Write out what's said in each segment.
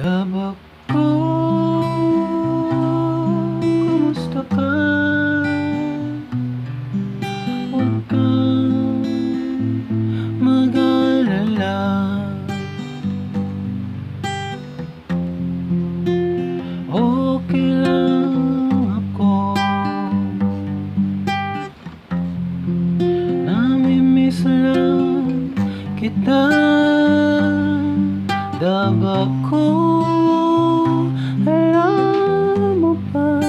Labak ko, kumusta ka? Huwag kang mag-alala. Okay lang ako. Namimiss lang kita. Labak ko, alam mo ba?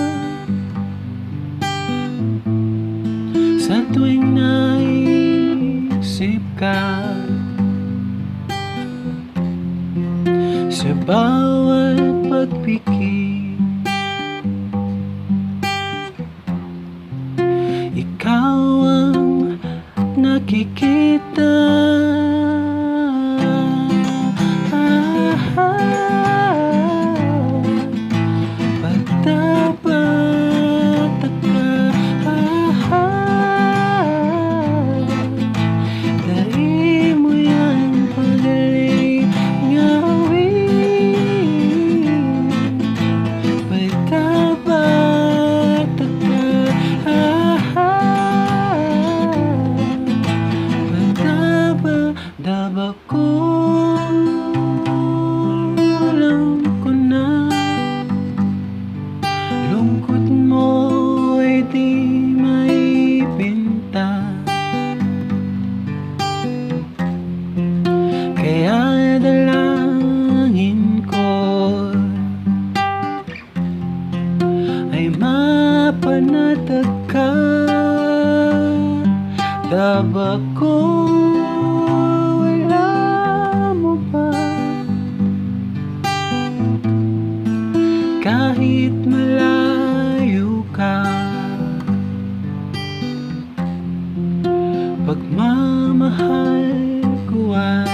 Sa tuwing naisip ka, sa bawat pagpikit, ikaw ang nakikita. Labak ko, alam ko na lungkot mo ay di maipinta. Kaya dalangin ko ay mapanatag ka. Labak ko, kahit malayo ka, pagmamahal ko ay